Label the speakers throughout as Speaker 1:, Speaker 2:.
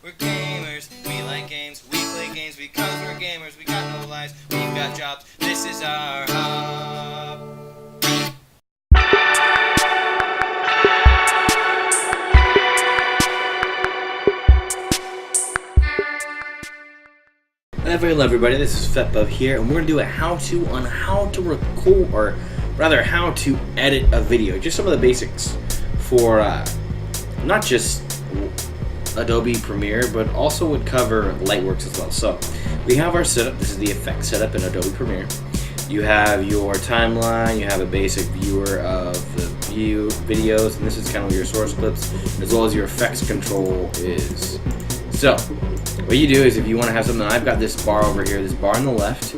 Speaker 1: We're gamers, we like games, we play games because we're gamers. We got no lives, we've got jobs, this is our hub.
Speaker 2: Hello everybody, this is CapnBowser here, and we're going to do a how-to on how to record, or rather how to edit a video. Just some of the basics for not just Adobe Premiere, but also would cover Lightworks as well. So we have our setup. This is the effect setup in Adobe Premiere. You have your timeline, you have a basic viewer of the videos, and this is kind of where your source clips, as well as your effects control is. So what you do is, if you want to have something, I've got this bar over here. This bar on the left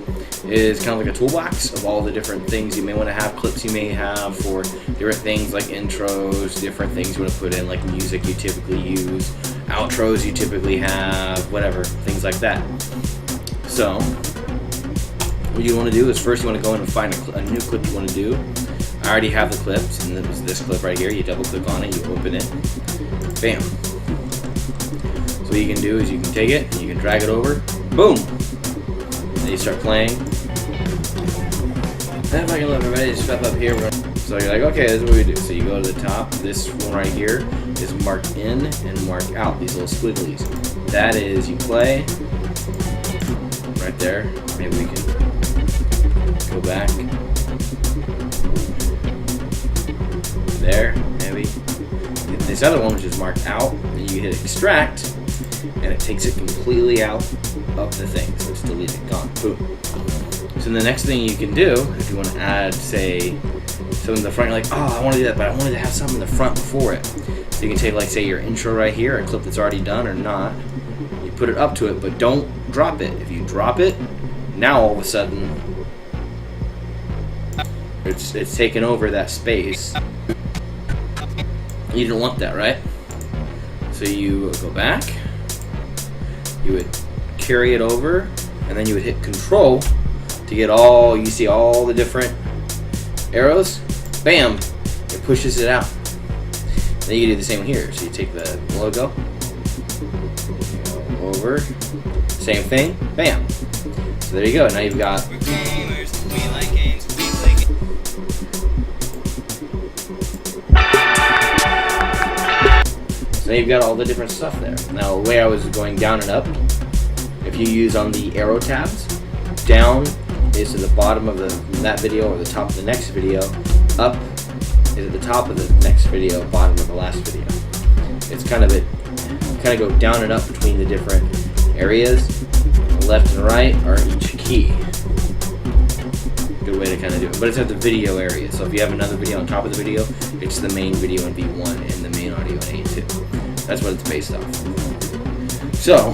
Speaker 2: is kind of like a toolbox of all the different things you may want to have, clips you may have for different things like intros, different things you want to put in, like music you typically use, outros you typically have, whatever, things like that. So what you want to do is, first you want to go in and find a new clip you want to do. I already have the clips, and this is this clip right here. You double click on it, you open it, bam. So what you can do is you can take it, you can drag it over, boom! Then you start playing. And if I can let everybody just step up here. So you're like, okay, this is what we do. So you go to the top. This one right here is marked in and marked out, these little squigglies. That is, you play right there. Maybe we can go back. There, maybe. This other one, which is marked out, and you hit extract, and it takes it completely out of the thing. So it's deleted, gone, boom. So the next thing you can do, if you want to add, say, something in the front, you're like, oh, I want to do that, but I wanted to have something in the front before it. So you can take, like, say, your intro right here, a clip that's already done or not. You put it up to it, but don't drop it. If you drop it, now all of a sudden, it's taken over that space. You didn't want that, right? So you go back, you would carry it over, and then you would hit Control to get all, you see all the different arrows, bam, it pushes it out. Then you do the same here. So you take the logo, go over, same thing, bam. So there you go. Now you've got So you've got all the different stuff there. Now the way I was going down and up, if you use on the arrow tabs, down is to the bottom of that video or the top of the next video, up is at the top of the next video, bottom of the last video. It's kind of go down and up between the different areas. Left and right are each key. Good way to kind of do it. But it's at the video area. So if you have another video on top of the video, it's the main video in V1 and the main audio in A2. That's what it's based off. So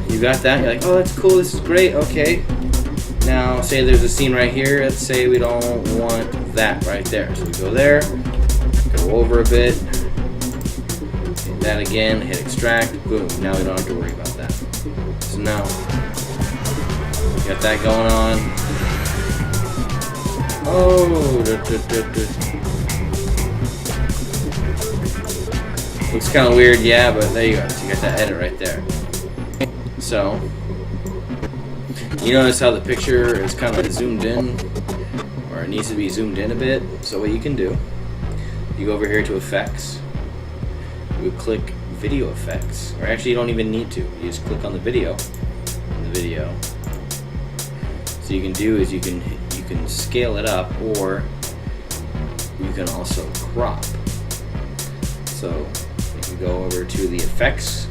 Speaker 2: you got that. You're like, oh, that's cool. This is great. Okay. Now, say there's a scene right here. Let's say we don't want that right there. So we go there, go over a bit, hit that again, hit extract, boom. Now we don't have to worry about that. So now, we got that going on. Oh, looks kind of weird, yeah, but there you go. So you got that edit right there. So, you notice how the picture is kind of zoomed in, or it needs to be zoomed in a bit. So what you can do, you go over here to Effects, you would click Video Effects, or actually you don't even need to. You just click on the video, So you can do is you can scale it up, or you can also crop. So you can go over to the Effects,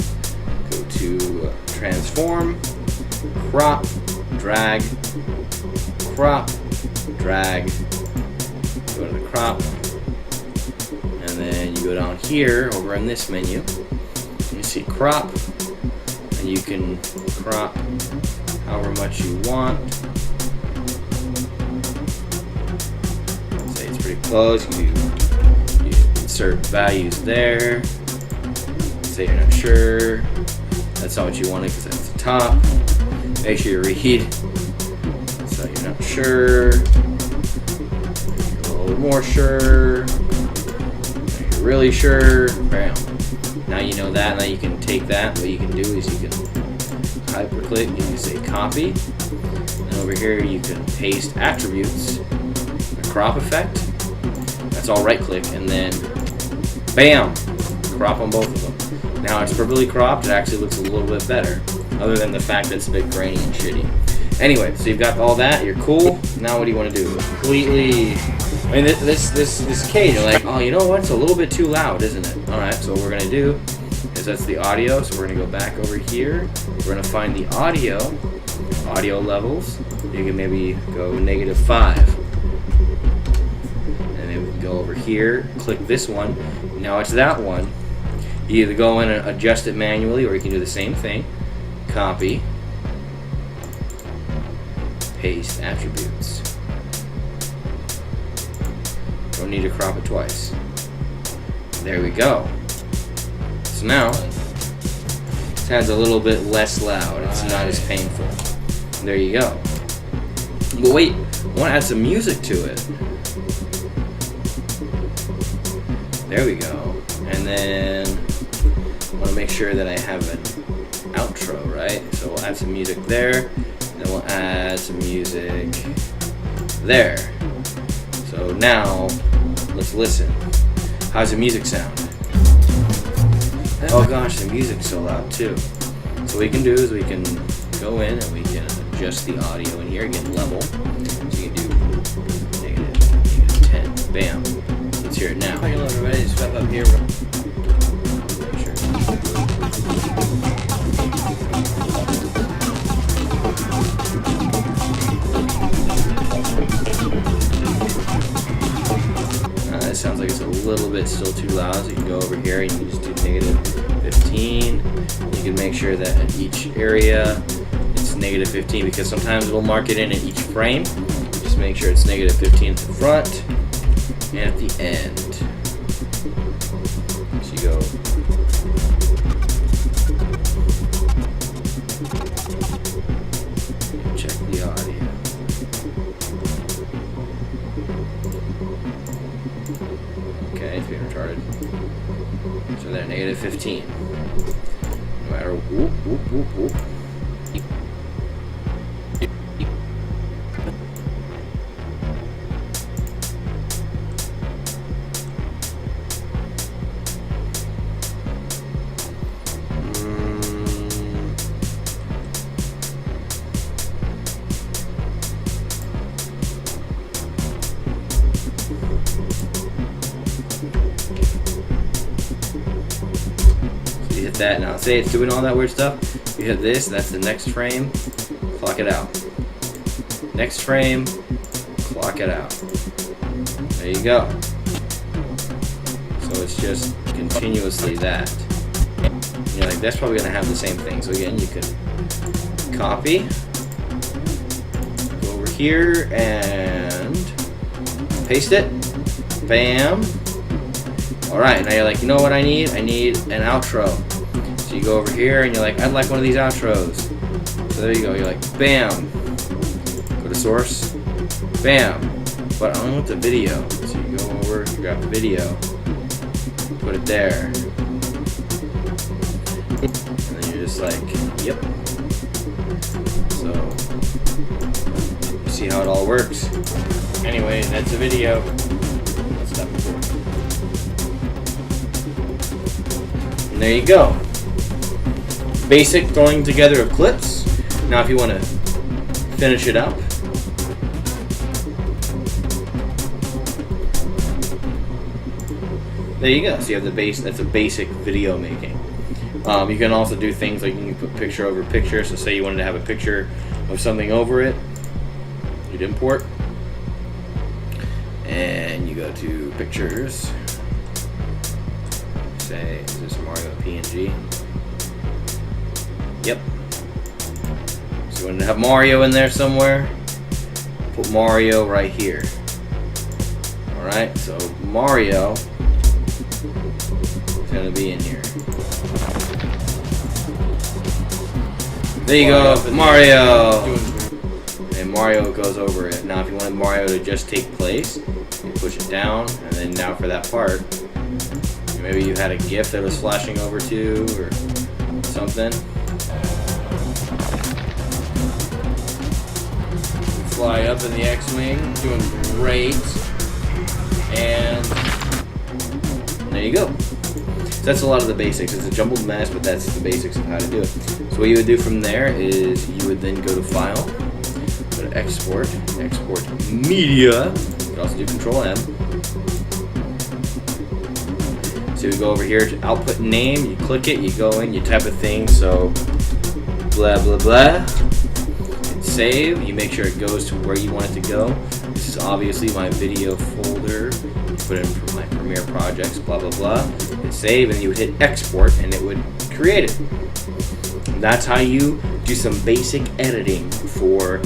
Speaker 2: go to Transform, crop, drag, crop, drag, go to the crop, and then you go down here over in this menu, you see crop, and you can crop however much you want. Say it's pretty close, you insert values there, say you're not sure, that's not what you wanted because that's the top. Make sure you read. So you're not sure. You're a little more sure. You're really sure. Bam. Now you know that. Now you can take that. What you can do is you can hyperclick. You can say copy. And over here you can paste attributes, the crop effect. That's all right click, and then bam, crop on both of them. Now it's perfectly cropped. It actually looks a little bit better, other than the fact that it's a bit grainy and shitty. Anyway, so you've got all that. You're cool. Now what do you want to do? Completely. I mean, this cage. You're like, oh, you know what? It's a little bit too loud, isn't it? All right. So what we're gonna do is that's the audio. So we're gonna go back over here. We're gonna find the audio levels. You can maybe go -5. And then we can go over here, click this one. Now it's that one. You either go in and adjust it manually, or you can do the same thing. Copy. Paste attributes. Don't need to crop it twice. There we go. So now, it sounds a little bit less loud. It's not as painful. There you go. But wait, I want to add some music to it. There we go. And then I want to make sure that I have an outro, right? So we'll add some music there. Then we'll add some music there. So now, let's listen. How's the music sound? Oh gosh, the music's so loud too. So what we can do is we can go in and we can adjust the audio in here, get level. So you can do -10. Bam. Let's hear it now.
Speaker 3: Hello everybody, it's Step Up here.
Speaker 2: Make sure. It sounds like it's a little bit still too loud, so you can go over here and you can just do -15. You can make sure that at each area it's -15, because sometimes it'll mark it in at each frame. Just make sure it's -15 at the front and at the end. So you go. Check the audio. Okay, it's being retarded. So they're -15. No matter whoop, whoop, whoop, whoop. That now, say it's doing all that weird stuff. You hit this, that's the next frame, clock it out. Next frame, clock it out. There you go. So it's just continuously that. You're like, that's probably gonna have the same thing. So again, you can copy, go over here and paste it. Bam. All right, now you're like, you know what I need? I need an outro. So you go over here and you're like, I'd like one of these outros. So there you go. You're like, bam. Go to source. Bam. But I don't want the video. So you go over, you grab the video, put it there. And then you're just like, yep. So you see how it all works. Anyway, that's the video. Let's stop recording. And there you go. Basic throwing together of clips. Now if you want to finish it up, there you go. So you have the base. That's a basic video making. You can also do things like you can put picture over picture. So say you wanted to have a picture of something over it, you'd import, and you go to pictures. Say, is this Mario PNG? Yep. So you want to have Mario in there somewhere? Put Mario right here. Alright, so Mario is going to be in here. There you go, Mario! And Mario goes over it. Now if you want Mario to just take place, you push it down, and then now for that part, Maybe you had a GIF that was flashing over to or something. Fly up in the X-Wing, doing great. And there you go. So that's a lot of the basics. It's a jumbled mess, but that's the basics of how to do it. So what you would do from there is you would then go to File, go to Export, Export Media. You could also do Control M. So you go over here to Output Name, you click it, you go in, you type a thing, so blah blah blah. Save, you make sure it goes to where you want it to go. This is obviously my video folder. You put it in for my Premiere projects, blah blah blah. Hit save, and you would hit export, and it would create it. And that's how you do some basic editing for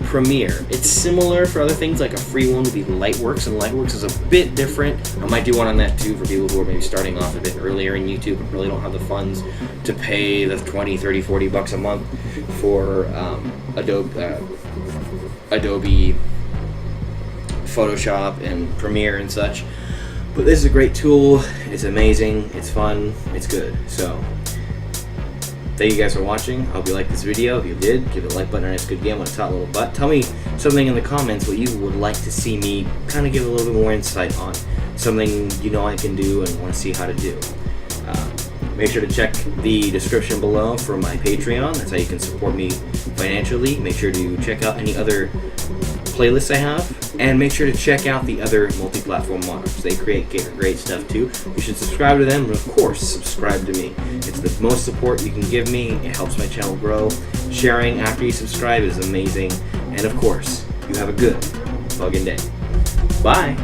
Speaker 2: Premiere. It's similar for other things, like a free one would be Lightworks, and Lightworks is a bit different. I might do one on that too for people who are maybe starting off a bit earlier in YouTube and really don't have the funds to pay the 20, 30, 40 bucks a month for Adobe Photoshop and Premiere and such. But this is a great tool. It's amazing. It's fun. It's good. So thank you guys for watching. I hope you liked this video. If you did, give it a like button and it's a good game on the top little butt. Tell me something in the comments what you would like to see me kind of give a little bit more insight on. Something you know I can do and want to see how to do. Make sure to check the description below for my Patreon. That's how you can support me financially. Make sure to check out any other playlists I have. And make sure to check out the other Multi-Platform Monarchs. They create great stuff too. You should subscribe to them, and of course, subscribe to me. It's the most support you can give me. It helps my channel grow. Sharing after you subscribe is amazing. And of course, you have a good fucking day. Bye!